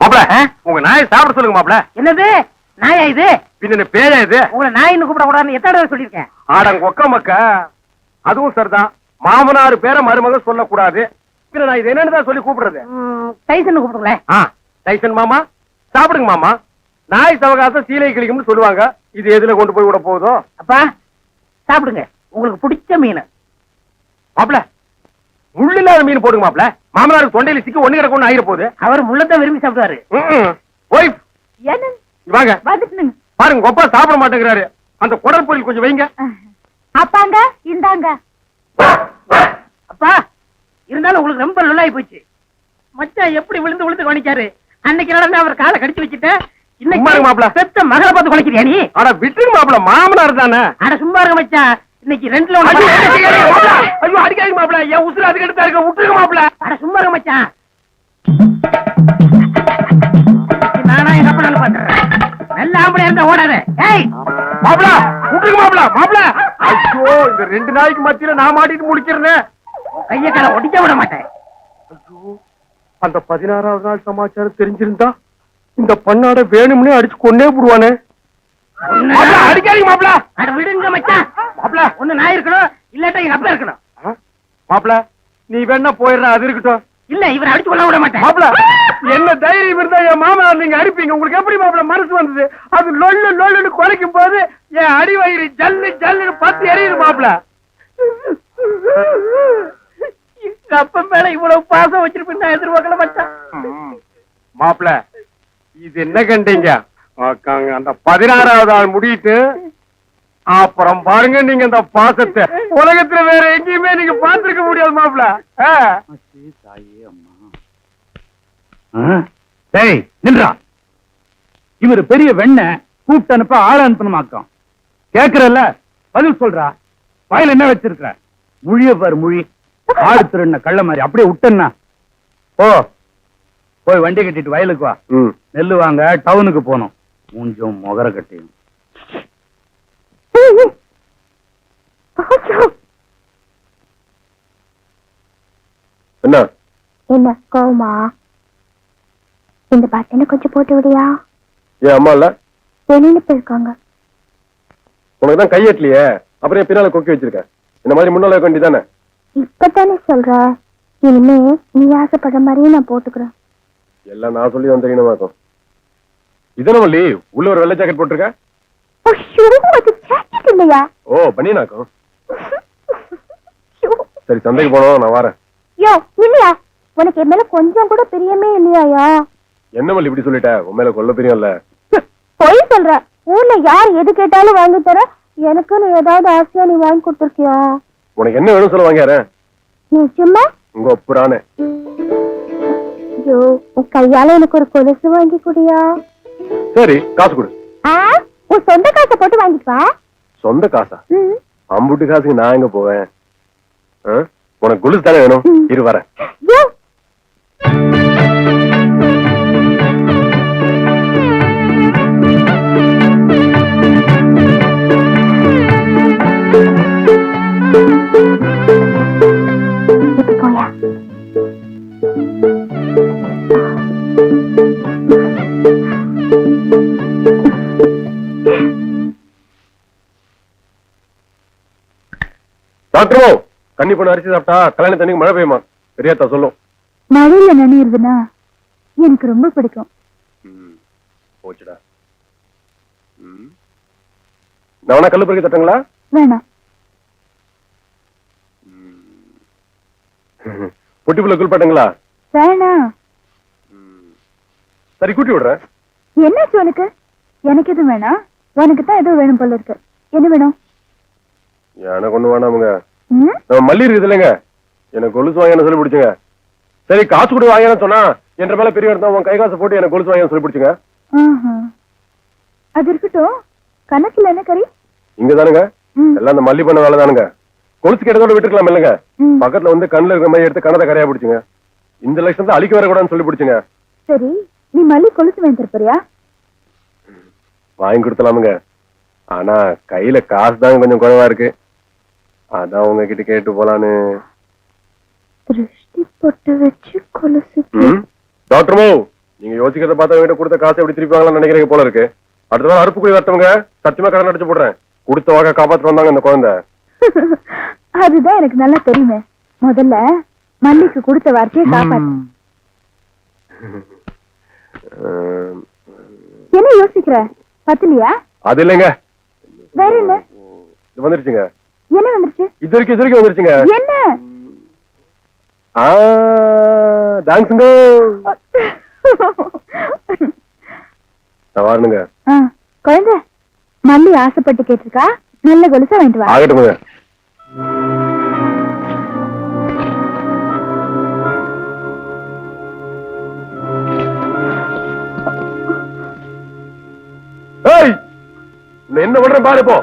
மாப்ள உங்க நாயை சாப்பிட சொல்லுங்க மாப்ள. என்னது நாயா இது? பின்ன பேரே இது. உங்களை நாயின்னு கூப்பிட கூடாதுன்னு எத்தனை தடவை சொல்லியிருக்கேன்? ஆடங்க ஒக்க மக்க. அதுவும் சரிதான். மாமனார் பேரை மருமக சொல்லக்கூடாது. பின்ன நான் இது என்னன்னு சொல்லி கூப்பிடுறது? டைசன் கூப்பிடுங்களேன். டைசன் மாமா சாப்பிடுங்க மாமா. நாய் சவகாசம் சீலை கிளிக்கும்னு சொல்லுவாங்க. இது எதுல கொண்டு போய் விட போகுதோ? அப்பா சாப்பிடுங்க, உங்களுக்கு பிடிச்ச மீன். மாப்ள முள்ளு இல்லாத மீன் போடுங்க மாப்ள. மாமனாருக்கு தொண்டையில சிக்கி ஒண்ணு கிடக்கும் ஆயிர போகுது. அவர் முள்ளத்தான் விரும்பி சாப்பிடுவாரு. வாங்க பாருங்க, கொப்பா சாப்பிட மாட்டேங்கிறாரு. அந்த குடல் பொரியல் கொஞ்சம் வைங்க. அப்பாங்க இந்தாங்க. அப்பா இருந்தாலும் உங்களுக்கு ரொம்ப நல்லாயி போச்சு. மச்சான் எப்படி விழுந்து விழுந்து கவனிக்காரு. அன்னைக்கு நடந்து அவர் காலை கடிச்சு வச்சுட்டேன். இன்னைக்கு மாப்ள பெத்த மகளை பார்த்து குலைக்கிறியா நீ? ஆனா விட்டுருங்க மாப்ள, மாமனார் தானே. அட சும்மா இருக்க மச்சான். இன்னைக்கு ரெண்டுல ஐயோ அடிக்காதீங்க மாப்ள. என் உசுறு அதுக்கு எடுத்தா இருக்க. விட்டுருங்க மாப்ள. அட சும்மா இருக்க மச்சான். நானா எங்க அப்பனாலும் பாத்துறேன். நல்ல ஆம்பளை இருந்தா ஓடாத. ஏய் மாப்ள விட்டுருங்க மாப்ள. மாப்ள ஐயோ இந்த ரெண்டு நாய்க்கு மத்தியில நான் மாட்டிட்டு முடிக்கிறேன். கைய கால ஒடிக்க விட மாட்டேன். ஐயோ அந்த 16வது நாள் சமாச்சாரம் தெரிஞ்சிருந்தா இந்த பண்ணாட வேணும்னே அடிச்சு கொன்னே போடுவானே. அடிக்காதீங்க மாப்ள. அட விடுங்க மச்சான். மாப்ள ஒண்ணு நான் இருக்கணும், இல்லாட்டா எங்க அப்பா இருக்கணும். மாப்ள நீ வேணா போயிடுற, அது இருக்கட்டும். இல்ல இவரை அடிச்சு கொள்ள விட மாட்டேன். மாப்ள என்ன தைரியம் இருந்தா என் மாமனார் நீங்க அடிப்பீங்க? உங்களுக்கு எப்படி மாப்ள மனசு வந்தது? அது லொல்லு லொல்லுன்னு குலைக்கும் போது என் அடி வயிறு ஜல்லு ஜல்லுன்னு பத்து எரியுது மாப்ள. எங்க அப்பா மேல இவ்வளவு பாசம் வச்சிருப்பேன் நான் எதிர்பார்க்கல மச்சான். மாப்ள இது என்ன கண்டீங்க? அந்த 16வது நாள் முடிட்டு அப்புறம் பாருங்க நீங்க இந்த பாசத்தை உலகத்துல வேற எங்கேயுமே நீங்க பார்த்திருக்க முடியாது மாப்ள. நின்றா. இவரு பெரிய வெண்ண கூப்பிட்டு அனுப்ப ஆள அனுப்பணுமாக்கம். கேக்குறல்ல பதில் சொல்றா. வயல் என்ன வச்சிருக்க? முழிய பாரு மொழி. ஆடு திருண்ண கள்ள மாதிரி அப்படியே விட்டா ஓ போய் வண்டி கட்டிட்டு வயலுக்கு வா. நெல்லு வாங்க டவுனுக்கு போனோம். மூஞ்சும் முகர கட்டியும். என்ன என்ன கோவமா? இந்த பட்டனை கொஞ்சம் போட்டு விடியா? ஏன் அம்மா இல்ல? வெளியில போயிருக்காங்க. உனக்கு தான் கையெட்டலையே, அப்புறம் பின்னால கொக்கி வச்சிருக்க. இந்த மாதிரி முன்னால வேண்டியதானே? இப்பதானே சொல்ற. இனிமே நீ ஆசைப்படுற மாதிரியே நான் போட்டுக்கிறேன். எல்லாம் நான் சொல்லி தான் தெரியணுமாக்கும். இதன வள்ளி உள்ள ஒரு வெள்ளை ஜாக்கெட் போட்டிருக்க. இல்லையா? ஓ பண்ணினாக்கும். சரி சந்தைக்கு போனோம், நான் வரேன். யோ இல்லையா, உனக்கு என் மேல கொஞ்சம் கூட பிரியமே இல்லையாயா? என்ன வள்ளி இப்படி சொல்லிட்ட? உன் மேல கொள்ள பிரியம் இல்ல. பொய் சொல்ற. ஊர்ல யார் எது கேட்டாலும் வாங்கி தர. எனக்குன்னு ஏதாவது ஆசையா நீ வாங்கி கொடுத்துருக்கியா? உனக்கு என்ன வேணும் சொல்ல வாங்கியாரேன். நீ சும்மா உங்க ஒப்புறானே. ஐயோ உன் கையால எனக்கு ஒரு கொலுசு வாங்கி குடியா? சரி காசு கொடு. உன் சொந்த காசை போட்டு வாங்கிட்டு வா. சொந்த காசா? அம்புட்டு காசுக்கு நான் எங்க போவேன்? உனக்கு கொலுசு தானே வேணும்? இரு வரேன். டாக்டரோ கண்ணி பண்ண அரிசி சாப்பிட்டா கல்யாண தண்ணிக்கு மழை பெய்யுமா? பெரியாத்தா சொல்லும். மழையில நனையுதுன்னா எனக்கு ரொம்ப பிடிக்கும். போச்சுடா. நான் வேணா கல்லு பறிக்க தட்டுங்களா? வேணாம். பொட்டிப்புள்ள குளிப்பாட்டுங்களா? வேணாம். சரி கூட்டி விடுறேன். என்னாச்சு உனக்கு? எனக்கு எதுவும் வேணாம். உனக்கு தான் எதுவும் வேணும் போல இருக்கு. என்ன வேணும்? எனக்கு ஒண்ணு வேணாமுங்க. நம்ம மல்லி இருக்குது இல்லைங்க, எனக்கு கொலுசு வாங்க சொல்லி பிடிச்சுங்க. சரி காசு கூட வாங்கன்னு சொன்னா என்ற மேல பெரிய இருந்தா உன் கை காசு போட்டு எனக்கு கொலுசு வாங்க சொல்லி பிடிச்சுங்க. அது இருக்கட்டும். கணக்குல என்ன கறி? இங்க தானுங்க எல்லாம் அந்த மல்லி பண்ண வேலை தானுங்க. கொலுசு கேட்டதோட விட்டுருக்கலாம் இல்லைங்க. பக்கத்துல வந்து கண்ணுல இருக்கிற மாதிரி எடுத்து கணத்தை கரையா பிடிச்சுங்க. இந்த லட்சம் தான் அழிக்க வரக்கூடாதுன்னு சொல்லி பிடிச்சுங்க. சரி நீ மல்லி கொலுசு வாங்கி தரப்போறியா? வாங்கி கொடுத்தலாமுங்க. ஆனா கையில காசு தாங்க கொஞ்சம் குறைவா இருக்கு. அதான் உங்ககிட்ட கேட்டு போலான்னு. திருஷ்டி பொட்டு வச்சு கொலுசு டாக்டர் மோ, நீங்க யோசிக்கிறத பார்த்தா வீட்டு கொடுத்த காசை எப்படி திருப்பாங்களான்னு நினைக்கிறீங்க போல இருக்கு. அடுத்த வாரம் அறுப்பு குழி வரட்டவங்க சத்தியமா கடன் அடிச்சு போடுறேன். கொடுத்த வாக்க காப்பாத்து வந்தாங்க இந்த குழந்தை. அதுதான் எனக்கு நல்லா தெரியுமே. முதல்ல மல்லிக்கு கொடுத்த வார்த்தையை காப்பாத்து. என்ன யோசிக்கிற? பத்தலையா? அது இல்லைங்க. வேற என்ன? இது வந்துருச்சுங்க. என்ன வந்துருச்சு? இது வரைக்கும் வந்துருச்சுங்க. என்ன? டான்ஸுங்க. வாருங்க. குழந்தை மல்லி ஆசைப்பட்டு கேட்டிருக்கா. நல்ல கொலுசா வாங்கிட்டு வா. ஆகட்டுங்க. என்ன பண்ற பாரு இப்போ.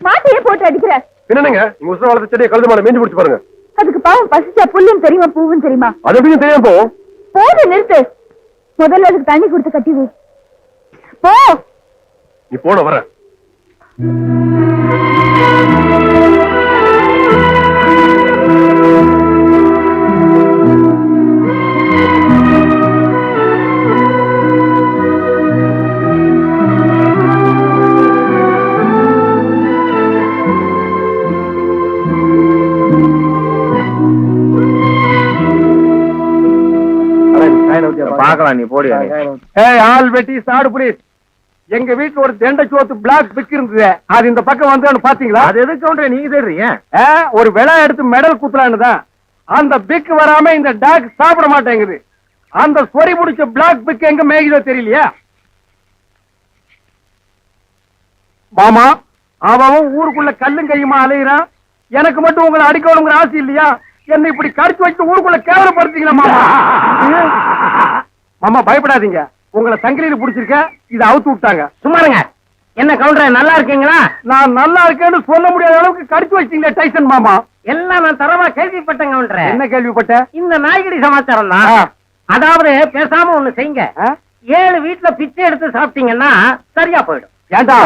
மாட்டையே போட்டு அடிக்கிற என்னங்க? இங்க உசுர வளர்த்த செடியை கழுது மாலை மேஞ்சு பிடிச்சு பாருங்க. அதுக்கு பாவம் பசிச்சா புல்லும் தெரியுமா பூவும் தெரியுமா? அது எப்படி தெரியாம போகும்? போது நிறுத்து. முதல்ல அதுக்கு தண்ணி கொடுத்து கட்டி வை. போ. நீ போன வர. பாக்கலாம் நீ போடி. ஆள் வெட்டி சாடு புரி. எங்க வீட்டுல ஒரு தெண்டை சோத்து பிளாக் பிக் இருந்தது. அது இந்த பக்கம் வந்து பாத்தீங்களா? அது எதுக்கு கவுண்டர் நீங்க தெரியுங்க? ஒரு விலை எடுத்து மெடல் குத்துறான்னு தான். அந்த பிக் வராம இந்த டாக் சாப்பிட மாட்டேங்குது. அந்த சொறி பிடிச்ச பிளாக் பிக் எங்க மேய்தோ தெரியலையா? மாமா அவன் ஊருக்குள்ள கல்லும் கையுமா அலையிறான். எனக்கு மட்டும் உங்களை அடிக்கணுங்கிற ஆசை இல்லையா? என்ன இப்படி கடிச்சு வச்சு ஊருக்குள்ள கேவலப்படுத்தீங்களா மாமா? மாமா பயப்படாதீங்க. உங்களை சங்கிலியில புடிச்சிருக்க. இதை அவுத்து விட்டாங்க. சும்மாருங்க. என்ன கவுண்டர் நல்லா இருக்கீங்களா? நான் நல்லா இருக்கேன்னு சொல்ல முடியாத அளவுக்கு கடிச்சு வச்சீங்க டைசன் மாமா. எல்லாம் நான் தரமா கேள்விப்பட்டேன் கவுண்டர். என்ன கேள்விப்பட்ட? இந்த நாய்கடி சமாச்சாரம் தான். அதாவது பேசாம ஒண்ணு செய்யுங்க. 7 வீட்டுல பிச்சை எடுத்து சாப்பிட்டீங்கன்னா சரியா போயிடும். ஏண்டா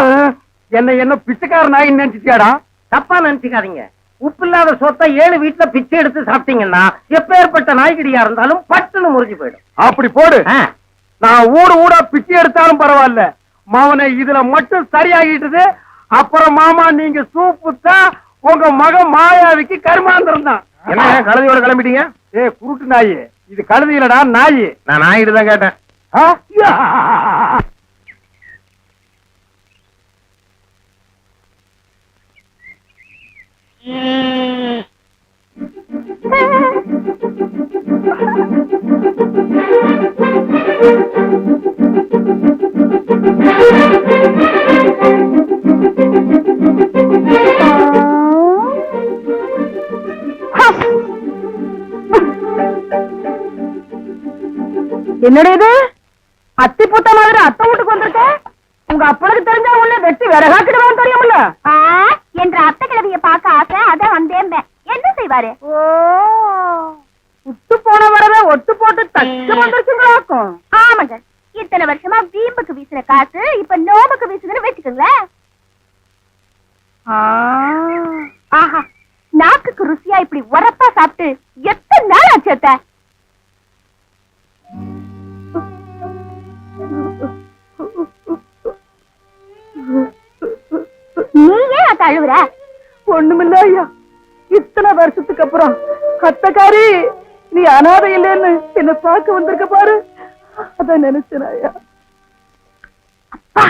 என்ன பிச்சைக்கார நாய் நினைச்சிட்டியாடா? தப்பா நினைச்சுக்காதீங்க. உப்பு இல்லாத சொத்தை 7 வீட்டுல பிச்சை எடுத்து சாப்பிட்டீங்கன்னா எப்பேற்பட்ட நாய்கடியா இருந்தாலும் பட்டுன்னு முறிஞ்சு போயிடும். அப்படி போடு. நான் ஊடா பிச்சை எடுத்தாலும் பரவாயில்ல. மாவனை இதுல மட்டும் சரியாகிட்டது. அப்புறம் மாமா நீங்க சூப்பு தான். உங்க மகன் மாயாவிக்கு கருமாந்திரம் தான். என்ன கழுதையோட கிளம்பிட்டீங்க? குருட்டு நாய். இது கழுதி இல்லடா நாய். நான் நாயிட்டு தான் கேட்டேன். என்னடா இது? அத்தி பூத்த மாதிரி அத்தை வீட்டுக்கு வந்திருக்க. உங்க அப்பனுக்கு தெரிஞ்சா உள்ள வெட்டி விறகாக்கிடுவான்னு தெரியுமில்ல? என்ற அத்தை கிழவிய பார்க்க ஆசை. அதான் வந்தேன். என்ன செய்வாரு? ஓ விட்டு போன வரவே ஒட்டு போட்டு தச்சு வந்துருச்சுங்களாக்கும். ஆமாங்க. இத்தனை வருஷமா வீம்புக்கு வீசுற காசு இப்ப நோம்புக்கு வீசுதுன்னு வச்சுக்கோங்களேன். ஆஹா நாக்குக்கு ருசியா இப்படி உரப்பா சாப்பிட்டு எத்தனை நாள் ஆச்சு அத்தை? நீ ஏன் அத்தை அழுவுற? ஒண்ணுமில்ல ஐயா. இத்தனை வருஷத்துக்கு அப்புறம் அத்தக்காரி நீ அனாதை இல்லைன்னு என்ன பார்க்க வந்திருக்க பாரு. அத நினைச்சேன் ஐயா. அப்பா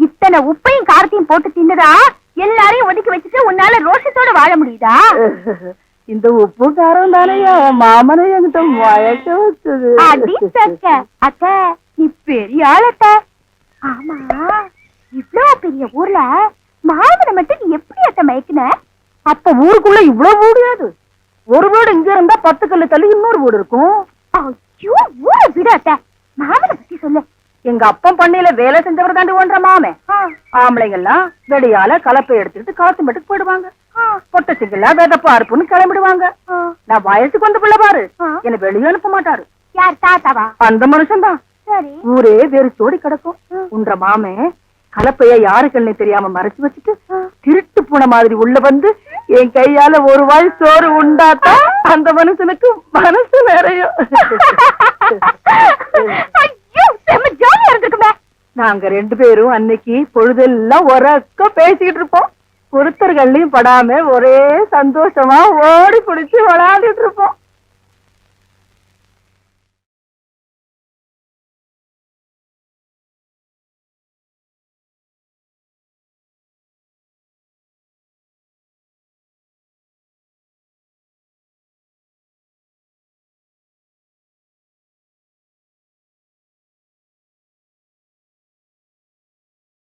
இத்தனை உப்பையும் காரத்தையும் போட்டு தின்னதா எல்லாரையும் ஒதுக்கி வச்சுட்டு உன்னால ரோஷத்தோட வாழ முடியுதா? இந்த உப்பு காரம் தானையா மாமனை என்கிட்ட மயக்க வச்சது. அத்தை நீ பெரிய ஆளத்த. ஆமா இவ்வளவு பெரிய ஊர்ல மாமனை மட்டும் நீ எப்படி அத்தை மயக்கின? அப்ப ஊருக்குள்ள இவ்வளவு முடியாது. ஒரு வீடு இங்க இருந்தா 10 கல்லு தள்ளி இன்னொரு வீடு இருக்கும். ஐயோ ஊரை விட அத்தை. மாமனை பத்தி சொல்லு. எங்க அப்பன் பண்ணையில வேலை செஞ்சவர் தாண்டி ஒன்ற மாமே. ஆம்பளைங்க எல்லாம் வெடியால கலப்பை எடுத்துக்கிட்டு களத்து மட்டுக்கு போயிடுவாங்க. பொட்டச்சிங்களா வெதப்பா இருப்புன்னு கிளம்பிடுவாங்க. நான் வயசுக்கு வந்து பிள்ளை பாரு என்ன வெளியே அனுப்ப மாட்டாரு. யார் தாத்தாவா? அந்த மனுஷன் தான். ஊரே வெறுத்தோடி கிடக்கும். உன்ற மாமே கலப்பைய யாருக்குன்னு தெரியாம மறைச்சு வச்சுட்டு திருட்டு போன மாதிரி உள்ள வந்து என் கையால ஒரு வாய் சோறு உண்டாத்தான் அந்த மனுஷனுக்கு மனசு நிறையும். ஜாலியா இருந்திருக்குமே. நாங்க 2 பேரும் அன்னைக்கு பொழுதெல்லாம் உறக்க பேசிட்டு இருப்போம். ஒருத்தர்கள்லயும் படாம ஒரே சந்தோஷமா ஓடி பிடிச்சு விளையாடிட்டு இருப்போம்.